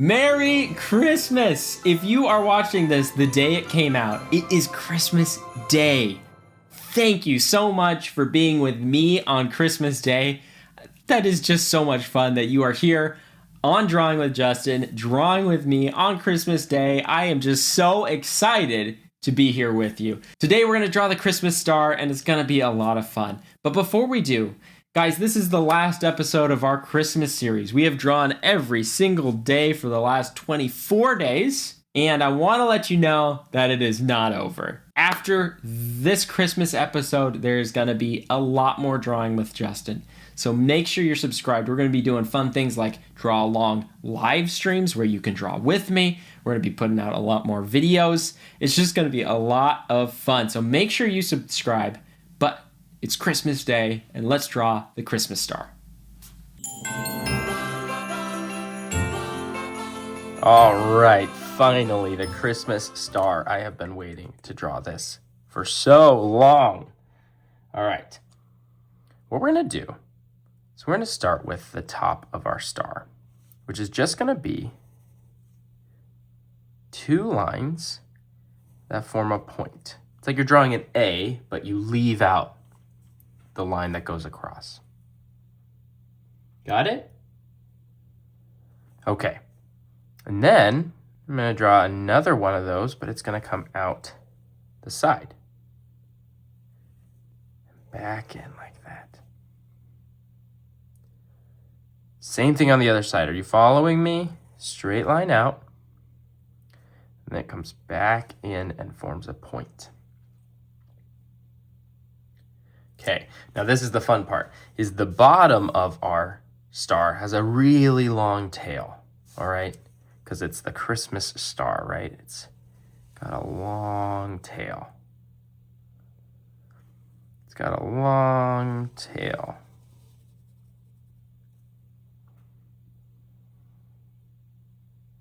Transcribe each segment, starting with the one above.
Merry Christmas! If you are watching this the day it came out, it is Christmas Day. Thank you so much for being with me on Christmas Day. That is just so much fun that you are here on Drawing with Justin, drawing with me on Christmas Day. I am just so excited to be here with you. Today we're going to draw the Christmas star and it's going to be a lot of fun. But before we do, guys, this is the last episode of our Christmas series. We have drawn every single day for the last 24 days, and I want to let you know that it is not over. After this Christmas episode, there's going to be a lot more drawing with Justin. So make sure you're subscribed. We're going to be doing fun things like draw along live streams where you can draw with me. We're going to be putting out a lot more videos. It's just going to be a lot of fun. So make sure you subscribe. But it's Christmas Day, and let's draw the Christmas star. All right, finally, the Christmas star. I have been waiting to draw this for so long. All right, what we're going to do is we're going to start with the top of our star, which is just going to be two lines that form a point. It's like you're drawing an A, but you leave out the line that goes across. Got it? Okay. And then I'm going to draw another one of those, but it's going to come out the side. Back in like that. Same thing on the other side. Are you following me? Straight line out. And then it comes back in and forms a point. Okay, now this is the fun part, is the bottom of our star has a really long tail, all right? Because it's the Christmas star, right? It's got a long tail. It's got a long tail.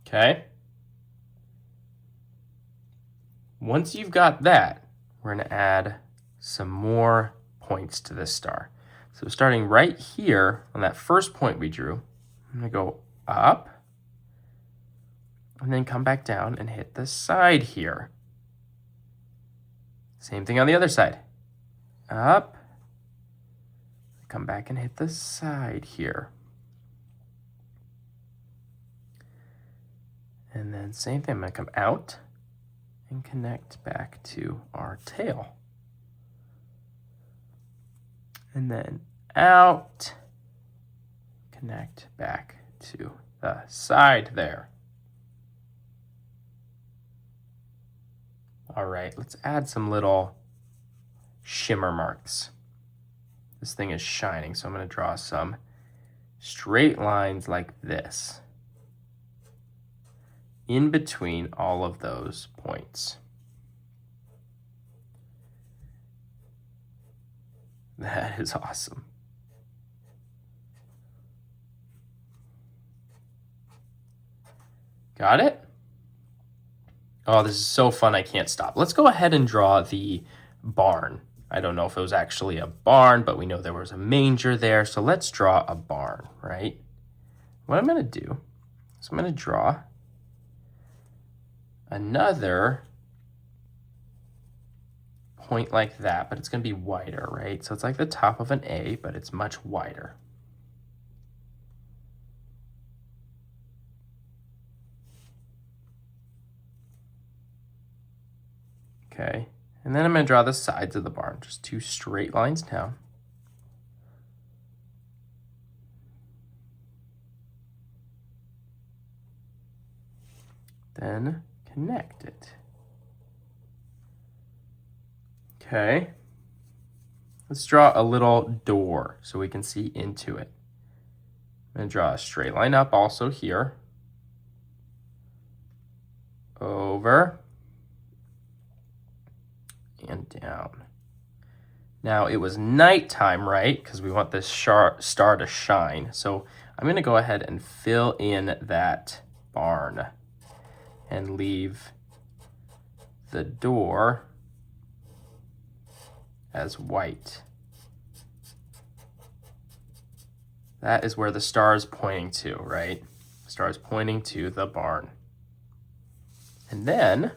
Okay? Once you've got that, we're going to add some more points to this star. So starting right here on that first point we drew, I'm going to go up and then come back down and hit the side here. Same thing on the other side. Up, come back and hit the side here. And then same thing, I'm going to come out and connect back to our tail. And then out, connect back to the side there. All right, let's add some little shimmer marks. This thing is shining, so I'm going to draw some straight lines like this in between all of those points. That is awesome. Got it? Oh, this is so fun, I can't stop. Let's go ahead and draw the barn. I don't know if it was actually a barn, but we know there was a manger there, so let's draw a barn, right? What I'm going to do is I'm going to draw another point like that, but it's going to be wider, right? So it's like the top of an A, but it's much wider. Okay, and then I'm going to draw the sides of the barn, just two straight lines down. Then connect it. Okay, let's draw a little door so we can see into it. I'm going to draw a straight line up also here. Over. And down. Now it was nighttime, right? Because we want this star to shine. So I'm going to go ahead and fill in that barn and leave the door as white. That is where the star is pointing to, right? Star is pointing to the barn. And then,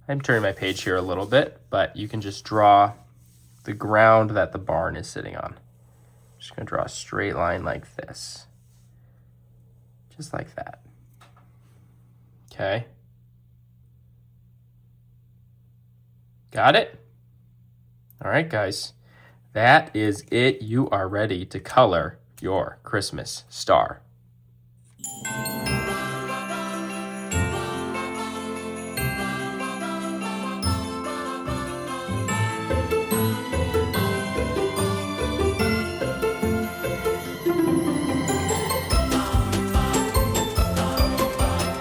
I'm turning my page here a little bit, but you can just draw the ground that the barn is sitting on. I'm just going to draw a straight line like this. Just like that. Okay. Got it? All right, guys. That is it. You are ready to color your Christmas star.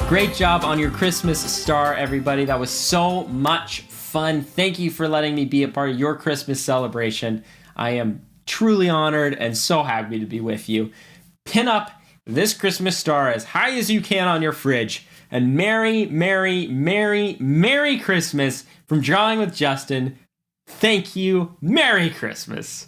Great job on your Christmas star, everybody. That was so much fun. Thank you for letting me be a part of your Christmas celebration. I am truly honored and so happy to be with you. Pin up this Christmas star as high as you can on your fridge. And Merry, Merry, Merry, Merry Christmas from Drawing with Justin. Thank you. Merry Christmas.